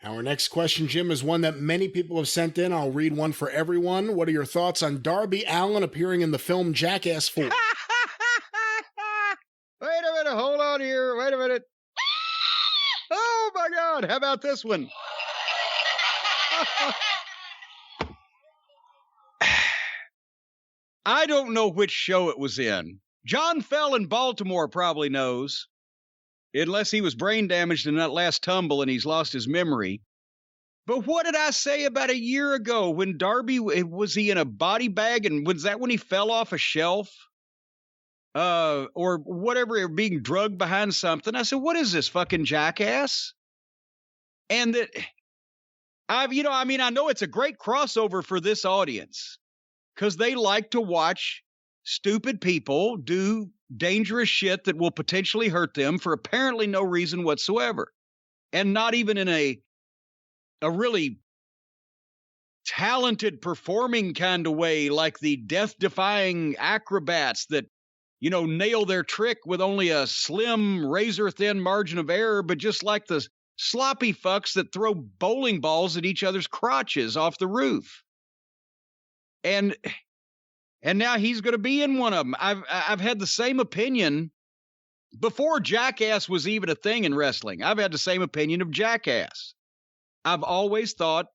Our next question, Jim, is one that many people have sent in. I'll read one for everyone. What are your thoughts on Darby Allin appearing in the film Jackass 4? Wait a minute. Hold on here. Wait a minute. Oh, my God. How about this one? I don't know which show it was in. John Fell in Baltimore probably knows, unless he was brain damaged in that last tumble and he's lost his memory. But what did I say about a year ago when Darby, was he in a body bag, and was that when he fell off a shelf? Or whatever, being drugged behind something? I said, what is this, fucking Jackass? And that, I know it's a great crossover for this audience, because they like to watch stupid people do dangerous shit that will potentially hurt them for apparently no reason whatsoever. And not even in a really talented performing kind of way, like the death-defying acrobats that, nail their trick with only a slim, razor-thin margin of error, but just like the sloppy fucks that throw bowling balls at each other's crotches off the roof. And now he's going to be in one of them. I've had the same opinion before Jackass was even a thing in wrestling. I've had the same opinion of Jackass. I've always thought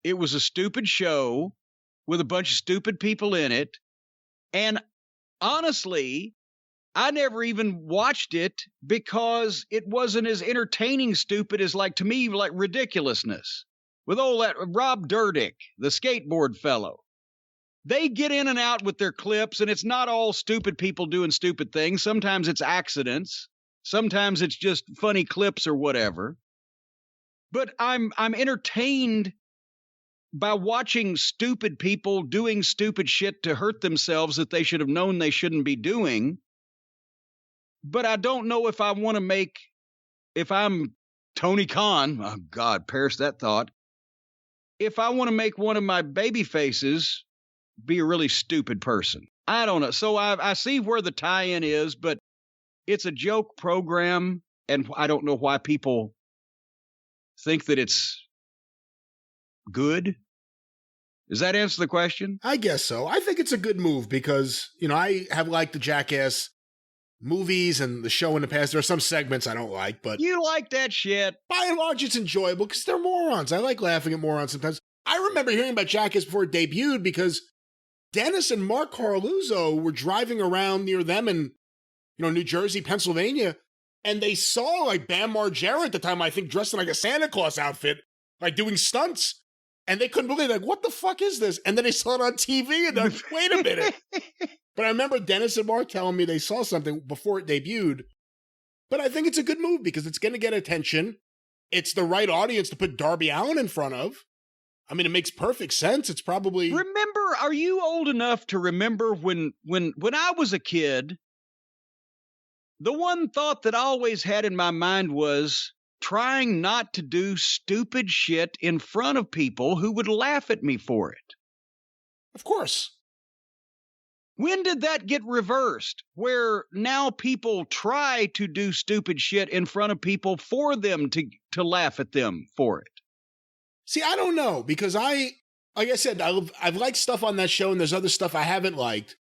it was a stupid show with a bunch of stupid people in it. And honestly, I never even watched it because it wasn't as entertaining stupid as, to me, ridiculousness. With all that Rob Dyrdek, the skateboard fellow. They get in and out with their clips, and it's not all stupid people doing stupid things. Sometimes it's accidents. Sometimes it's just funny clips or whatever. But I'm entertained by watching stupid people doing stupid shit to hurt themselves that they should have known they shouldn't be doing. But I don't know if I want to if I'm Tony Khan, oh God, perish that thought. If I want to make one of my baby faces be a really stupid person. I don't know. So I see where the tie-in is, but it's a joke program, and I don't know why people think that it's good. Does that answer the question? I guess so. I think it's a good move because, I have liked the Jackass movies and the show in the past. There are some segments I don't like, but... You like that shit. By and large, it's enjoyable because they're morons. I like laughing at morons sometimes. I remember hearing about Jackass before it debuted because Dennis and Mark Carluzzo were driving around near them in, New Jersey, Pennsylvania, and they saw, Bam Margera at the time, I think, dressed in, a Santa Claus outfit, doing stunts. And they couldn't believe it. What the fuck is this? And then they saw it on TV, and they're like, wait a minute. But I remember Dennis and Mark telling me they saw something before it debuted. But I think it's a good move because it's going to get attention. It's the right audience to put Darby Allin in front of. I mean, it makes perfect sense. It's probably... Remember, are you old enough to remember when I was a kid, the one thought that I always had in my mind was trying not to do stupid shit in front of people who would laugh at me for it. Of course. When did that get reversed? Where now people try to do stupid shit in front of people for them to laugh at them for it? See, I don't know, because like I said, I've liked stuff on that show, and there's other stuff I haven't liked.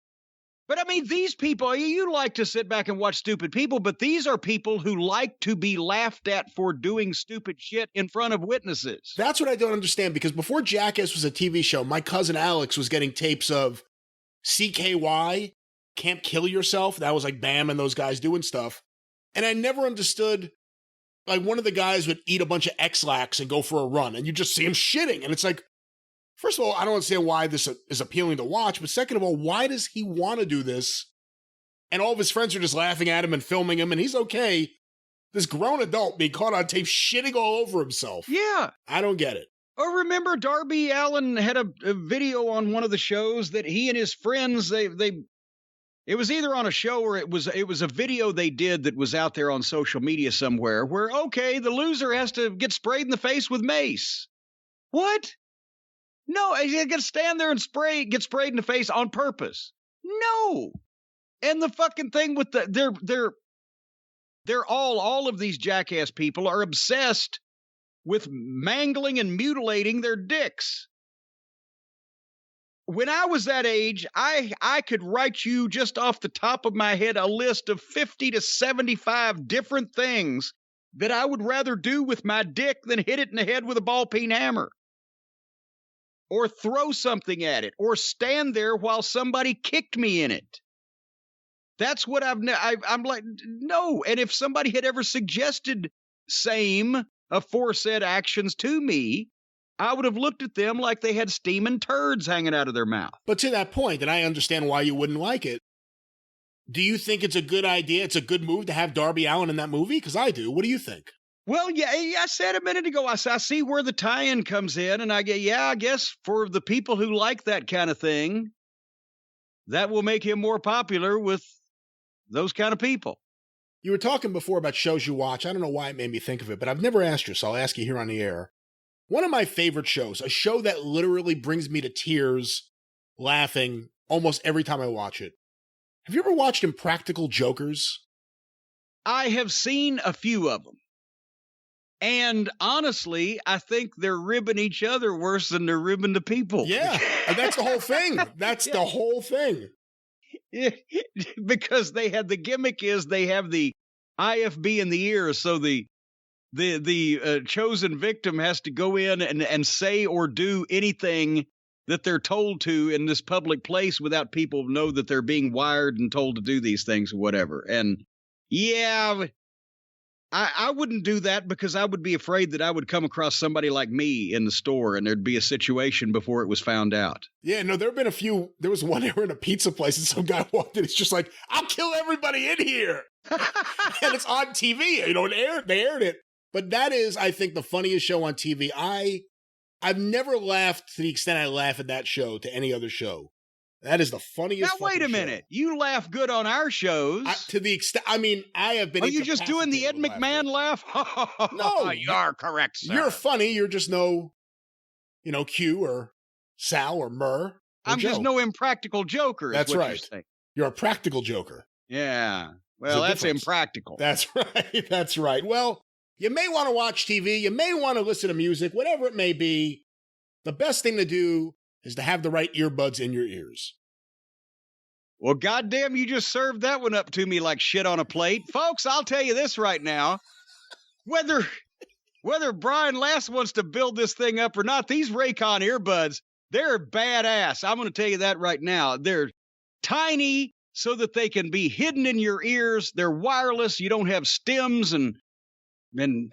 But I mean, these people, you like to sit back and watch stupid people, but these are people who like to be laughed at for doing stupid shit in front of witnesses. That's what I don't understand, because before Jackass was a TV show, my cousin Alex was getting tapes of CKY, Can't Kill Yourself. That was Bam and those guys doing stuff. And I never understood, one of the guys would eat a bunch of X-Lax and go for a run, and you just see him shitting. And it's first of all, I don't understand why this is appealing to watch, but second of all, why does he want to do this? And all of his friends are just laughing at him and filming him, and he's okay. This grown adult being caught on tape shitting all over himself. Yeah. I don't get it. Or remember Darby Allin had a video on one of the shows that he and his friends, it was either on a show or it was a video they did that was out there on social media somewhere where, okay, the loser has to get sprayed in the face with mace. What? No, he's got to stand there and get sprayed in the face on purpose. No. And the fucking thing with they're all of these Jackass people are obsessed with mangling and mutilating their dicks. When I was that age, I could write you just off the top of my head a list of 50 to 75 different things that I would rather do with my dick than hit it in the head with a ball-peen hammer. Or throw something at it, or stand there while somebody kicked me in it. That's what I'm like, no. And if somebody had ever suggested same aforesaid actions to me, I would have looked at them like they had steaming turds hanging out of their mouth. But to that point, and I understand why you wouldn't like it, do you think it's a good idea, it's a good move to have Darby Allin in that movie? Because I do. What do you think? Well, yeah, I said a minute ago, I see where the tie-in comes in, and I guess for the people who like that kind of thing, that will make him more popular with those kind of people. You were talking before about shows you watch. I don't know why it made me think of it, but I've never asked you, so I'll ask you here on the air. One of my favorite shows, a show that literally brings me to tears laughing almost every time I watch it. Have you ever watched Impractical Jokers? I have seen a few of them. And honestly, I think they're ribbing each other worse than they're ribbing the people. Yeah, and that's the whole thing. That's the whole thing. Yeah, because the gimmick is they have the IFB in the ear, so the chosen victim has to go in and say or do anything that they're told to in this public place without people know that they're being wired and told to do these things or whatever. And yeah, I wouldn't do that because I would be afraid that I would come across somebody like me in the store and there'd be a situation before it was found out. Yeah, no, there have been a few. There was one where in a pizza place and some guy walked in. It's just like, I'll kill everybody in here. And it's on TV. You know, they aired it. But that is, I think, the funniest show on TV. I've never laughed to the extent I laugh at that show to any other show. That is the funniest. Now wait a minute, you laugh good on our shows. To the extent, I mean, I have been. Are you just doing the Ed McMahon laugh? No, you're correct, sir. You're funny. You're just no, Q or Sal or Murr. I'm Joe. Just no impractical joker. That's right. You're a practical joker. Yeah. Well, that's impractical. That's right. That's right. Well, you may want to watch TV. You may want to listen to music, whatever it may be. The best thing to do is to have the right earbuds in your ears. Well, goddamn, you just served that one up to me like shit on a plate. Folks, I'll tell you this right now. Whether Brian Last wants to build this thing up or not, these Raycon earbuds, they're badass. I'm going to tell you that right now. They're tiny so that they can be hidden in your ears. They're wireless. You don't have stems and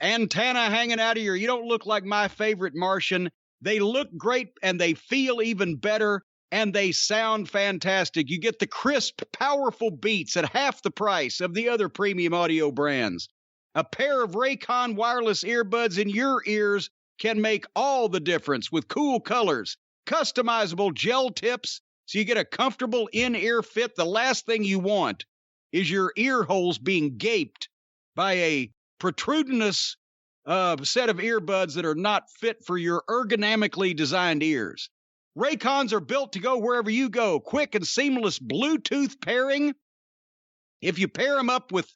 antenna hanging out of you don't look like my favorite Martian. They look great and they feel even better and they sound fantastic. You get the crisp, powerful beats at half the price of the other premium audio brands. A pair of Raycon wireless earbuds in your ears can make all the difference with cool colors, customizable gel tips, so you get a comfortable in-ear fit. The last thing you want is your ear holes being gaped by a protrudenous set of earbuds that are not fit for your ergonomically designed ears. Raycons are built to go wherever you go. Quick and seamless Bluetooth pairing. If you pair them up with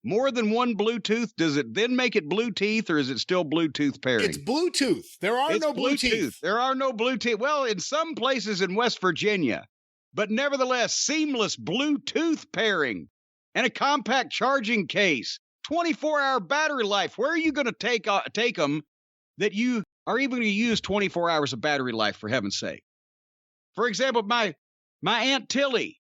more than one Bluetooth, does it then make it Bluetooth or is it still Bluetooth pairing? It's Bluetooth. There are no Bluetooth. There are no Bluetooth. Well, in some places in West Virginia, but nevertheless, seamless Bluetooth pairing and a compact charging case. 24-hour battery life. Where are you going to take them that you are even going to use 24 hours of battery life, for heaven's sake? For example, my Aunt Tilly,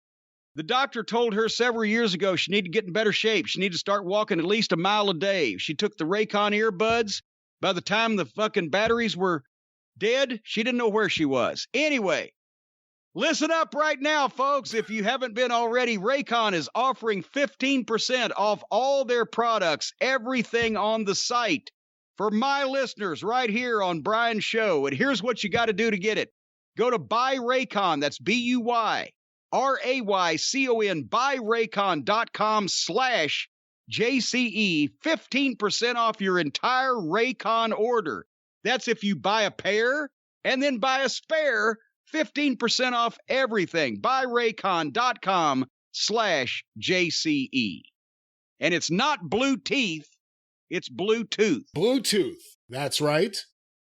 the doctor told her several years ago she needed to get in better shape. She needed to start walking at least a mile a day. She took the Raycon earbuds. By the time the fucking batteries were dead, she didn't know where she was. Anyway, listen up right now, folks. If you haven't been already, Raycon is offering 15% off all their products, everything on the site, for my listeners right here on Brian's show. And here's what you got to do to get it. Go to BuyRaycon, that's BuyRaycon, buyraycon.com/JCE, 15% off your entire Raycon order. That's if you buy a pair and then buy a spare, 15% off everything. buyraycon.com/JCE. And it's not blue teeth, it's Bluetooth. Bluetooth. That's right.